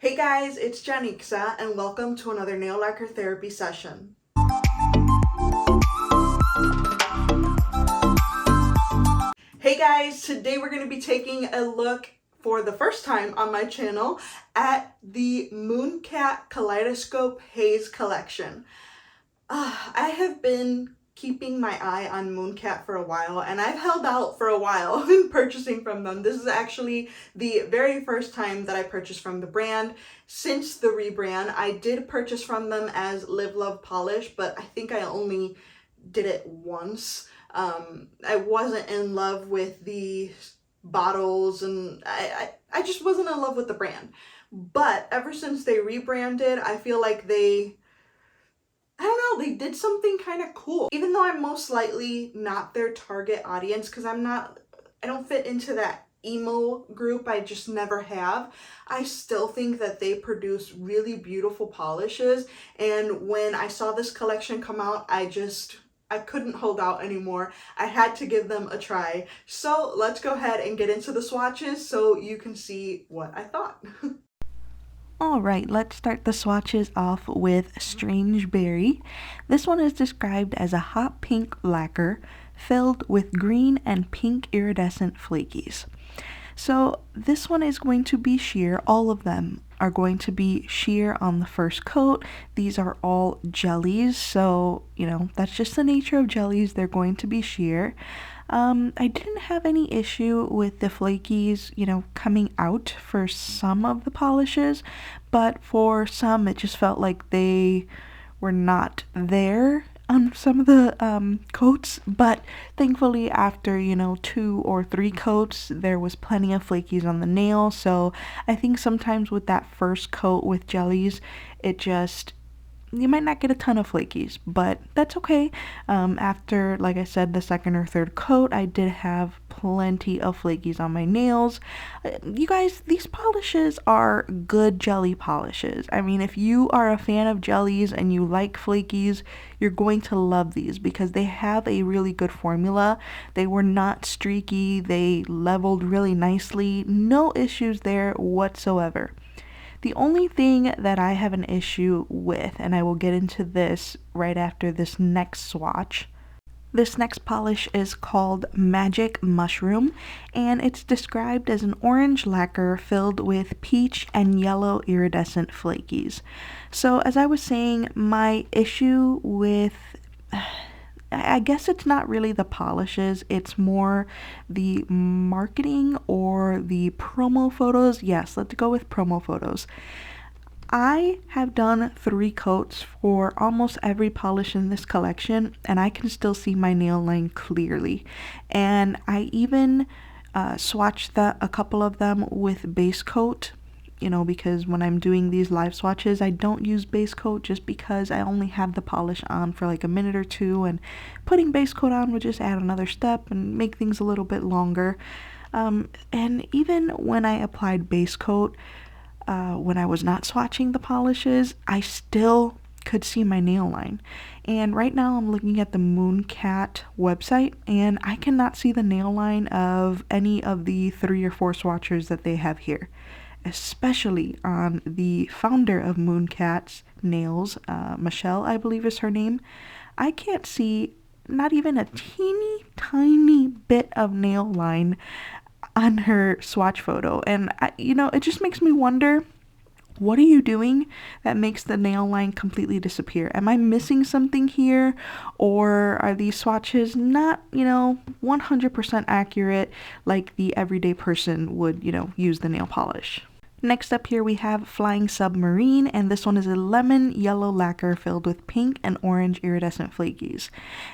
Hey guys, it's Janixa and welcome to another nail lacquer therapy session. Hey guys, today we're going to be taking a look for the first time on my channel at the Mooncat Kaleidoscope Haze collection. I have been keeping my eye on Mooncat for a while, and I've held out for a while in purchasing from them. This is actually the very first time that I purchased from the brand since the rebrand. I did purchase from them as Live Love Polish, but I think I only did it once. I wasn't in love with the bottles, and I just wasn't in love with the brand. But ever since they rebranded, I feel like they they did something kind of cool. Even though I'm most likely not their target audience, because I don't fit into that emo group, I just never have. I still think that they produce really beautiful polishes, and when I saw this collection come out, I couldn't hold out anymore. I had to give them a try. So let's go ahead and get into the swatches so you can see what I thought. Alright, let's start the swatches off with Strangeberry. This one is described as a hot pink lacquer filled with green and pink iridescent flakies. So this one is going to be sheer. All of them are going to be sheer on the first coat. These are all jellies, so that's just the nature of jellies. They're going to be sheer. I didn't have any issue with the flakies, coming out for some of the polishes, but for some it just felt like they were not there on some of the coats. But thankfully after 2 or 3 coats there was plenty of flakies on the nail. So I think sometimes with that first coat with jellies, you might not get a ton of flakies, but that's okay. After, like I said, the second or third coat, I did have plenty of flakies on my nails. You guys, these polishes are good jelly polishes. I mean, if you are a fan of jellies and you like flakies, you're going to love these because they have a really good formula. They were not streaky. They leveled really nicely. No issues there whatsoever. The only thing that I have an issue with, and I will get into this right after this next swatch, this next polish is called Magic Mushroom, and it's described as an orange lacquer filled with peach and yellow iridescent flakies. So as I was saying, my issue with I guess it's not really the polishes, it's more the marketing or the promo photos. Yes, let's go with promo photos. I have done 3 coats for almost every polish in this collection, and I can still see my nail line clearly. And I even swatched a couple of them with base coat, because when I'm doing these live swatches, I don't use base coat just because I only have the polish on for like a minute or two, and putting base coat on would just add another step and make things a little bit longer. And even when I applied base coat, when I was not swatching the polishes, I still could see my nail line. And right now I'm looking at the Mooncat website, and I cannot see the nail line of any of the 3 or 4 swatchers that they have here. Especially on the founder of Mooncat's nails, Michelle, I believe is her name. I can't see not even a teeny tiny bit of nail line on her swatch photo. And it just makes me wonder, what are you doing that makes the nail line completely disappear? Am I missing something here? Or are these swatches not, 100% accurate like the everyday person would, use the nail polish? Next up here we have Flying Submarine, and this one is a lemon yellow lacquer filled with pink and orange iridescent flakies.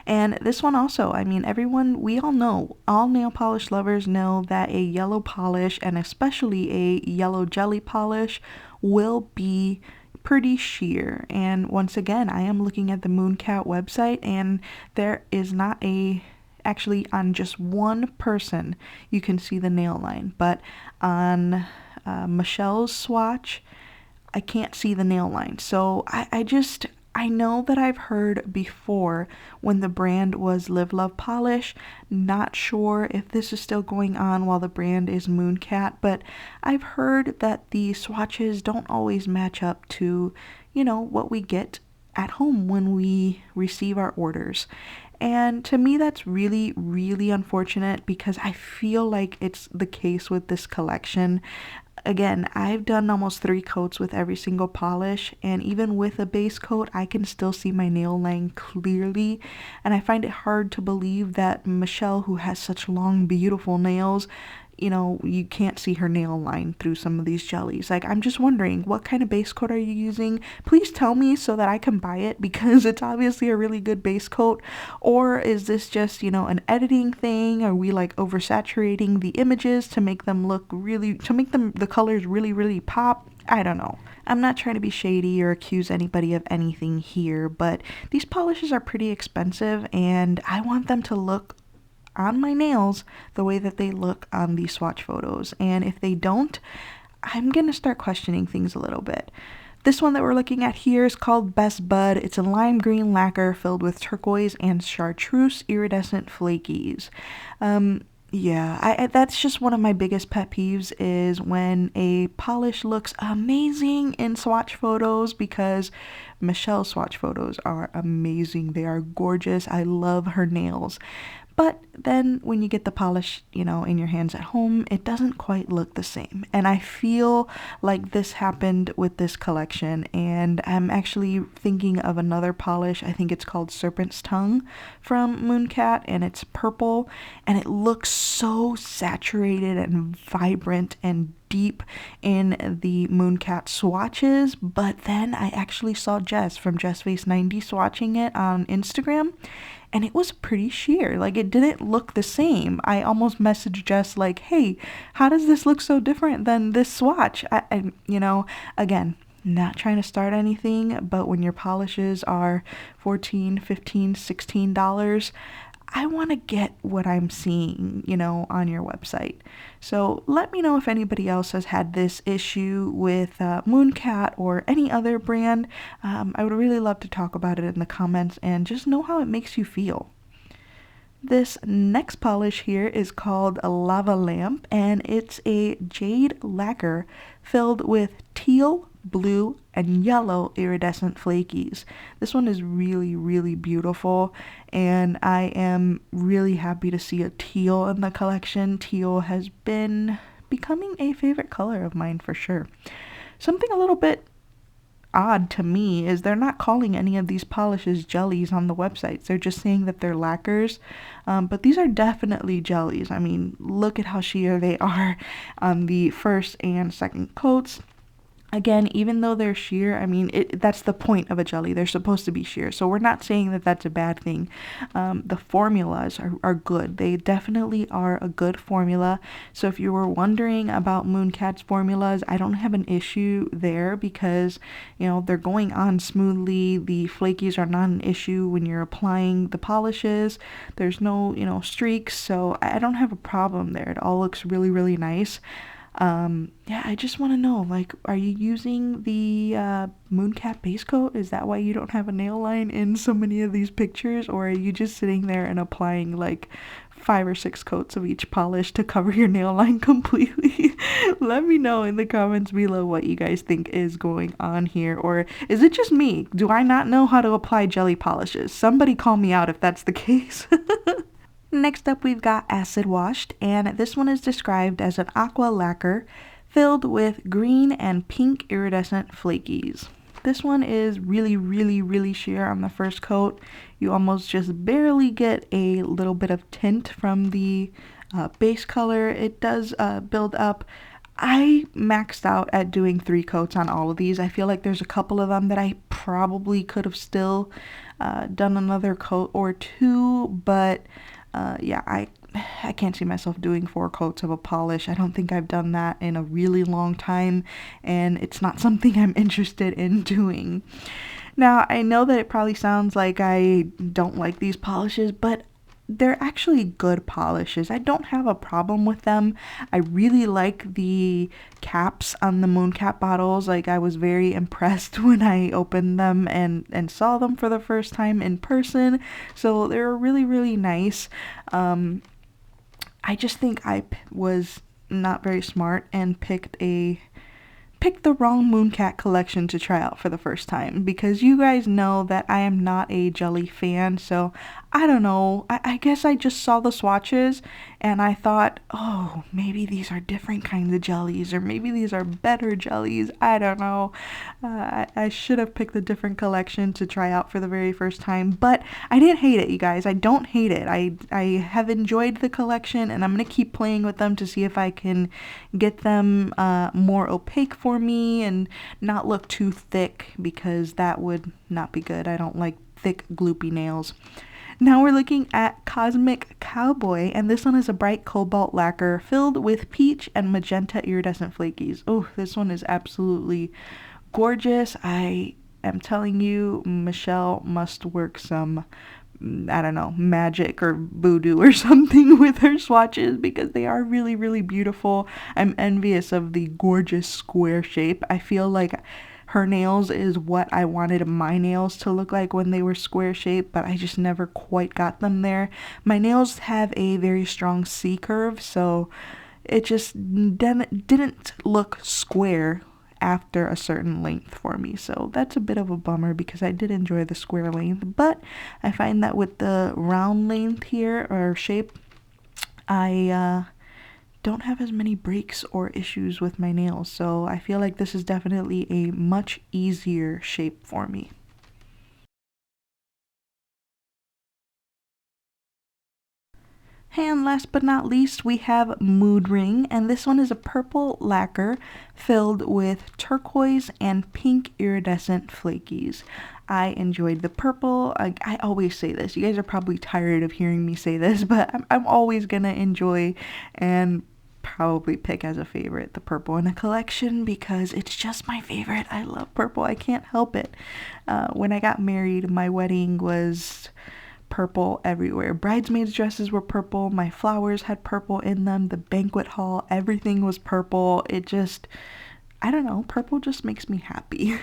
And this one also, we all know, all nail polish lovers know that a yellow polish, and especially a yellow jelly polish, will be pretty sheer. And once again, I am looking at the Mooncat website, and there is not actually on just one person you can see the nail line, but on Michelle's swatch, I can't see the nail line. So I know that I've heard before when the brand was Live Love Polish. Not sure if this is still going on while the brand is Mooncat, but I've heard that the swatches don't always match up to, what we get at home when we receive our orders. And to me, that's really, really unfortunate because I feel like it's the case with this collection. Again, I've done almost 3 coats with every single polish, and even with a base coat, I can still see my nail line clearly, and I find it hard to believe that Michelle, who has such long, beautiful nails, you can't see her nail line through some of these jellies. Like, I'm just wondering, what kind of base coat are you using? Please tell me so that I can buy it, because it's obviously a really good base coat. Or is this just, an editing thing? Are we like oversaturating the images to make them the colors really, really pop? I don't know. I'm not trying to be shady or accuse anybody of anything here, but these polishes are pretty expensive, and I want them to look on my nails the way that they look on these swatch photos. And if they don't, I'm gonna start questioning things a little bit. This one that we're looking at here is called Best Bud. It's a lime green lacquer filled with turquoise and chartreuse iridescent flakies. That's just one of my biggest pet peeves, is when a polish looks amazing in swatch photos, because Michelle's swatch photos are amazing. They are gorgeous. I love her nails. But then when you get the polish, in your hands at home, it doesn't quite look the same. And I feel like this happened with this collection. And I'm actually thinking of another polish. I think it's called Serpent's Tongue from Mooncat, and it's purple. And it looks so saturated and vibrant and deep in the Mooncat swatches. But then I actually saw Jess from JessFace90 swatching it on Instagram, and it was pretty sheer. Like, it didn't look the same. I almost messaged Jess like, hey, how does this look so different than this swatch? Again, not trying to start anything, but when your polishes are $14, $15, $16, I want to get what I'm seeing, on your website. So let me know if anybody else has had this issue with Mooncat or any other brand. I would really love to talk about it in the comments and just know how it makes you feel. This next polish here is called a Lava Lamp, and it's a jade lacquer filled with teal, blue, and yellow iridescent flakies. This one is really, really beautiful, and I am really happy to see a teal in the collection. Teal has been becoming a favorite color of mine for sure. Something a little bit odd to me is they're not calling any of these polishes jellies on the websites. They're just saying that they're lacquers, but these are definitely jellies. I mean, look at how sheer they are on the first and second coats. Again, even though they're sheer, I mean, that's the point of a jelly. They're supposed to be sheer. So we're not saying that that's a bad thing. The formulas are good. They definitely are a good formula. So if you were wondering about Mooncat's formulas, I don't have an issue there, because, they're going on smoothly. The flakies are not an issue when you're applying the polishes. There's no, streaks. So I don't have a problem there. It all looks really, really nice. I just want to know, like, are you using the Mooncat base coat? Is that why you don't have a nail line in so many of these pictures? Or are you just sitting there and applying like 5 or 6 coats of each polish to cover your nail line completely? Let me know in the comments below what you guys think is going on here. Or is it just me? Do I not know how to apply jelly polishes? Somebody call me out if that's the case. Next up, we've got Acidwashed, and this one is described as an aqua lacquer filled with green and pink iridescent flakies. This one is really, really, really sheer on the first coat. You almost just barely get a little bit of tint from the base color. It does build up. I maxed out at doing 3 coats on all of these. I feel like there's a couple of them that I probably could have still done another coat or 2, but I can't see myself doing 4 coats of a polish. I don't think I've done that in a really long time, and it's not something I'm interested in doing. Now, I know that it probably sounds like I don't like these polishes, but they're actually good polishes. I don't have a problem with them. I really like the caps on the Mooncat bottles. Like, I was very impressed when I opened them and saw them for the first time in person. So they're really, really nice. I just think I was not very smart and picked the wrong Mooncat collection to try out for the first time, because you guys know that I am not a jelly fan, so I don't know. I guess I just saw the swatches and I thought, oh, maybe these are different kinds of jellies, or maybe these are better jellies. I don't know. I should have picked a different collection to try out for the very first time, but I didn't hate it, you guys. I don't hate it. I have enjoyed the collection, and I'm going to keep playing with them to see if I can get them more opaque for me and not look too thick, because that would not be good. I don't like thick, gloopy nails. Now we're looking at Cosmic Cowboy, and this one is a bright cobalt lacquer filled with peach and magenta iridescent flakies. Oh, this one is absolutely gorgeous. I am telling you, Michelle must work some, I don't know, magic or voodoo or something with her swatches, because they are really, really beautiful. I'm envious of the gorgeous square shape. I feel like her nails is what I wanted my nails to look like when they were square shaped, but I just never quite got them there. My nails have a very strong C curve, so it just didn't look square after a certain length for me. So that's a bit of a bummer, because I did enjoy the square length, but I find that with the round length here, or shape, I don't have as many breaks or issues with my nails, so I feel like this is definitely a much easier shape for me. And last but not least, we have Mood Ring, and this one is a purple lacquer filled with turquoise and pink iridescent flakies. I enjoyed the purple. I always say this. You guys are probably tired of hearing me say this, but I'm always gonna enjoy and probably pick as a favorite the purple in a collection, because it's just my favorite. I love purple. I can't help it. When I got married, my wedding was purple everywhere. Bridesmaids' dresses were purple. My flowers had purple in them. The banquet hall, everything was purple. It just, I don't know, purple just makes me happy.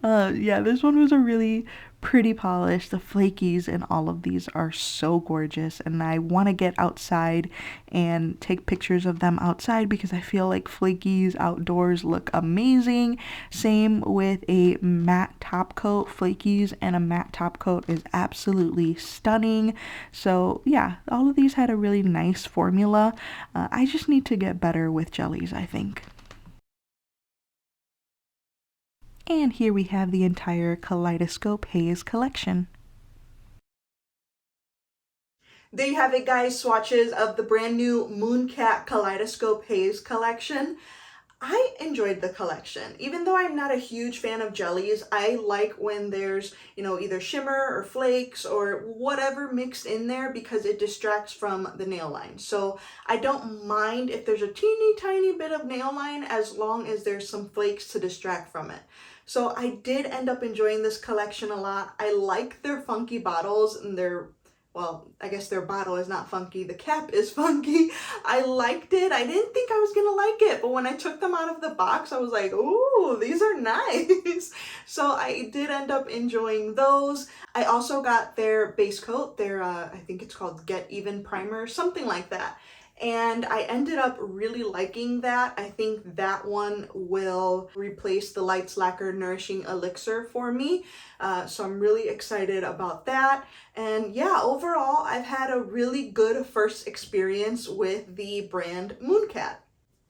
Yeah, this one was a really pretty polish. The flakies in all of these are so gorgeous, and I want to get outside and take pictures of them outside, because I feel like flakies outdoors look amazing. Same with a matte top coat. Flakies and a matte top coat is absolutely stunning. So yeah, all of these had a really nice formula. I just need to get better with jellies, I think. And here we have the entire Kaleidoscope Haze collection. There you have it, guys. Swatches of the brand new Mooncat Kaleidoscope Haze collection. I enjoyed the collection. Even though I'm not a huge fan of jellies, I like when there's, either shimmer or flakes or whatever mixed in there, because it distracts from the nail line. So I don't mind if there's a teeny tiny bit of nail line, as long as there's some flakes to distract from it. So I did end up enjoying this collection a lot. I like their funky bottles, and well, I guess their bottle is not funky. The cap is funky. I liked it. I didn't think I was going to like it, but when I took them out of the box, I was like, ooh, these are nice. So I did end up enjoying those. I also got their base coat, their, I think it's called Get Even Primer, something like that. And I ended up really liking that. I think that one will replace the Lights Lacquer Nourishing Elixir for me. So I'm really excited about that. And yeah, overall, I've had a really good first experience with the brand Mooncat.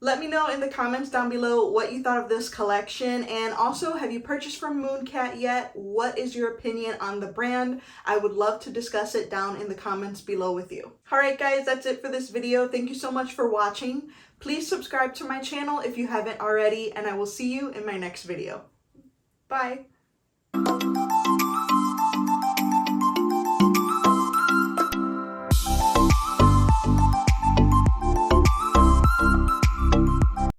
Let me know in the comments down below what you thought of this collection, and also, have you purchased from Mooncat yet? What is your opinion on the brand? I would love to discuss it down in the comments below with you. Alright guys, that's it for this video. Thank you so much for watching. Please subscribe to my channel if you haven't already, and I will see you in my next video. Bye!